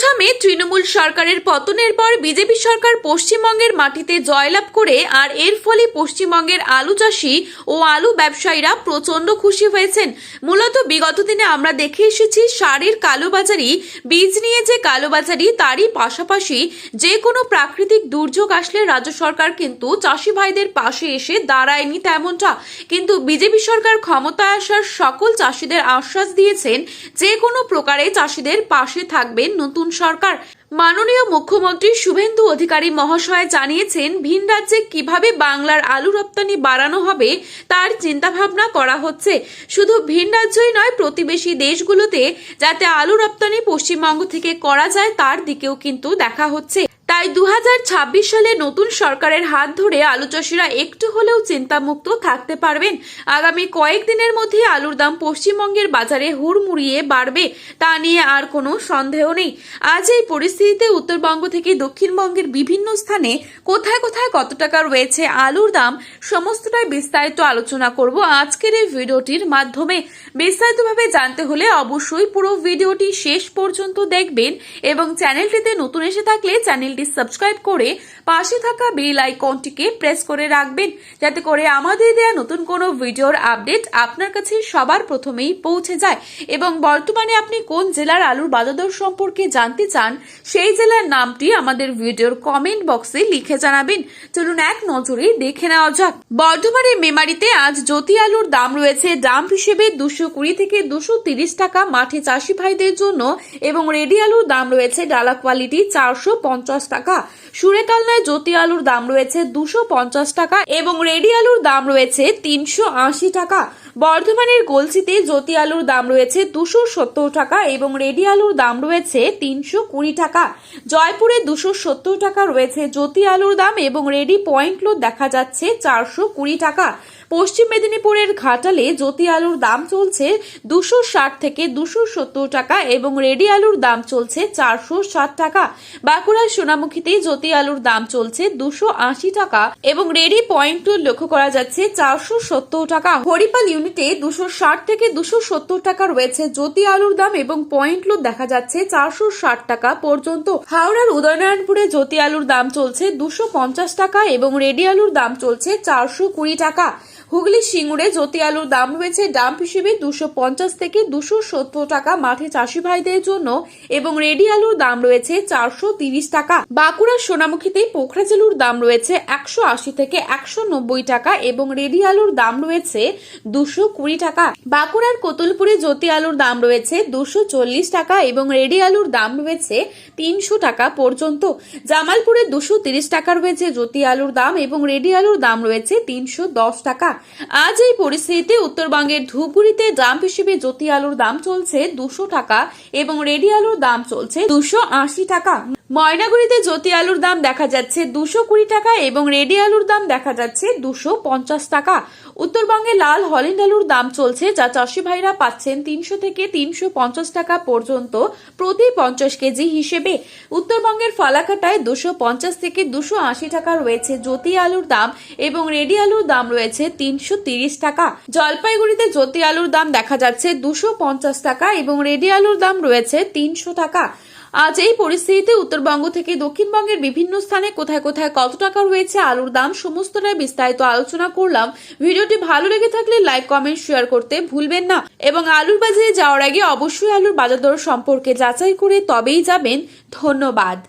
দৌড়ঝামে তৃণমূল সরকারের পতনের পর বিজেপি সরকার পশ্চিমবঙ্গের মাটিতে জয়লাভ করে আর এর ফলে পশ্চিমবঙ্গের আলু চাষি ও আলু ব্যবসায়ীরা প্রচন্ড খুশি হয়েছেন। মূলত বিগত দিনে আমরা দেখে এসেছি সারের কালোবাজারি, বীজ নিয়ে যে কালোবাজারি, তারই পাশাপাশি যে কোনো প্রাকৃতিক দুর্যোগ আসলে রাজ্য সরকার কিন্তু চাষি ভাইদের পাশে এসে দাঁড়ায়নি তেমনটা। কিন্তু বিজেপি সরকার ক্ষমতায় আসার সকল চাষিদের আশ্বাস দিয়েছেন যে কোনো প্রকারে চাষিদের পাশে থাকবেন নতুন সরকার। মাননীয় মুখ্যমন্ত্রী শুভেন্দু অধিকারী মহাশয় জানিয়েছেন ভিন রাজ্যে কিভাবে বাংলার আলু রপ্তানি বাড়ানো হবে তার চিন্তাভাবনা করা হচ্ছে। শুধু ভিন রাজ্যই নয়, প্রতিবেশী দেশগুলোতে যাতে আলু রপ্তানি পশ্চিমবঙ্গ থেকে করা যায় তার দিকেও কিন্তু দেখা হচ্ছে। তাই 2026 সালে নতুন সরকারের হাত ধরে আলু চাষিরা একটু হলেও চিন্তামুক্ত থাকতে পারবেন। আগামী কয়েকদিনের মধ্যে আলুর দাম পশ্চিমবঙ্গের বাজারে হুড়মুড়িয়ে বাড়বে, তা নিয়ে আর কোনো সন্দেহ নেই। আজ এই পরিস্থিতিতে উত্তরবঙ্গ থেকে দক্ষিণবঙ্গের বিভিন্ন স্থানে কোথায় কোথায় কত টাকা রয়েছে আলুর দাম, সমস্তটাই বিস্তারিত আলোচনা করব আজকের এই ভিডিওটির মাধ্যমে। বিস্তারিতভাবে জানতে হলে অবশ্যই পুরো ভিডিওটি শেষ পর্যন্ত দেখবেন এবং চ্যানেলটিতে নতুন এসে থাকলে চ্যানেলটি সাবস্ক্রাইব করে পাশে থাকা বেল আইকনটিকে প্রেস করে রাখবেন, যাতে করে আমাদের দেয়া নতুন কোনো ভিডিওর আপডেট আপনার কাছে সবার প্রথমেই পৌঁছে যায়। এবং বর্তমানে আপনি কোন জেলার আলুর বাজার দর সম্পর্কে জানতে চান, সেই জেলার নামটি আমাদের ভিডিওর কমেন্ট বক্সে লিখে জানাবেন। চলুন এক নজরে দেখে নেওয়া যাক। বর্ধমানের মেমারিতে আজ জ্যোতি আলুর দাম রয়েছে ডাম্প হিসেবে 220 থেকে 230 টাকা মাঠে চাষি ভাইদের জন্য, এবং রেডি আলুর দাম রয়েছে ডালা কোয়ালিটি 450 টাকা। সুরেকালনায় জ্যোতি আলুর দাম রয়েছে 250 টাকা এবং রেডি আলুর দাম রয়েছে 380 টাকা। বর্ধমানের গলসিতে জ্যোতি আলুর দাম রয়েছে 270 টাকা এবং রেডি আলুর দাম রয়েছে 320 টাকা। জয়পুরে 270 টাকা রয়েছে জ্যোতি আলুর দাম এবং রেডি পয়েন্ট লোড দেখা যাচ্ছে 420 টাকা। পশ্চিম মেদিনীপুরের ঘাটালে জ্যোতি আলুর দাম চলছে 260 থেকে 270 টাকা এবং রেডি আলুর দাম চলছে 460 টাকা। বাঁকুড়ার সোনামুখীতে জ্যোতি আলুর দাম চলছে 280 টাকা এবং রেডি পয়েন্ট লোড লক্ষ্য করা যাচ্ছে 470 টাকা। হরিপাল ইউনিটে 260 থেকে 270 টাকা রয়েছে জ্যোতি আলুর দাম এবং পয়েন্ট লোড দেখা যাচ্ছে 460 টাকা পর্যন্ত। হাওড়ার উদয়নারায়ণপুরে জ্যোতি আলুর দাম চলছে 250 টাকা এবং রেডি আলুর দাম চলছে 420 টাকা। হুগলি সিঙ্গুরে জ্যোতি আলুর দাম রয়েছে ডাম্প হিসেবে 250 থেকে 270 টাকা মাঠে চাষি ভাইদের জন্য এবং রেডি আলুর দাম রয়েছে 430 টাকা। বাঁকুড়ার সোনামুখীতে পোখরাজেলুর দাম রয়েছে 180 থেকে 190 টাকা এবং রেডি আলুর দাম রয়েছে 220 টাকা। বাঁকুড়ার কোতুলপুরে জ্যোতি আলুর দাম রয়েছে 240 টাকা এবং রেডি আলুর দাম রয়েছে 300 টাকা পর্যন্ত। জামালপুরে 230 টাকা রয়েছে জ্যোতি আলুর দাম এবং রেডি আলুর দাম রয়েছে 310 টাকা। আজ এই পরিস্থিতিতে উত্তরবঙ্গের ধূপগুড়িতে ডাম্প হিসেবে জ্যোতি আলুর দাম চলছে 200 টাকা এবং রেডি আলুর দাম চলছে 280 টাকা। ময়নাগুড়িতে জ্যোতি আলুর দাম দেখা যাচ্ছে 220 টাকা এবং রেডি আলুর দাম দেখা যাচ্ছে 250 টাকা। উত্তরবঙ্গে লাল হল্যান্ড আলুর দাম চলছে, যা চাষি ভাইরা পাচ্ছেন 300 থেকে 350 টাকা পর্যন্ত প্রতি 50 কেজি হিসেবে। উত্তরবঙ্গের ফালাকাটায় 250 থেকে 280 টাকা রয়েছে জ্যোতি আলুর দাম এবং রেডি আলুর দাম রয়েছে 330 টাকা। জলপাইগুড়িতে জ্যোতি আলুর দাম দেখা যাচ্ছে 250 টাকা এবং রেডি আলুর দাম রয়েছে 300 টাকা। আজ এই পরিস্থিতিতে উত্তরবঙ্গ থেকে দক্ষিণবঙ্গের বিভিন্ন স্থানে কোথায় কোথায় কত টাকা রয়েছে আলুর দাম, সমস্তটাই বিস্তারিত আলোচনা করলাম। ভিডিওটি ভালো লেগে থাকলে লাইক, কমেন্ট, শেয়ার করতে ভুলবেন না এবং আলুর বাজারে যাওয়ার আগে অবশ্যই আলুর বাজার দর সম্পর্কে যাচাই করে তবেই যাবেন। ধন্যবাদ।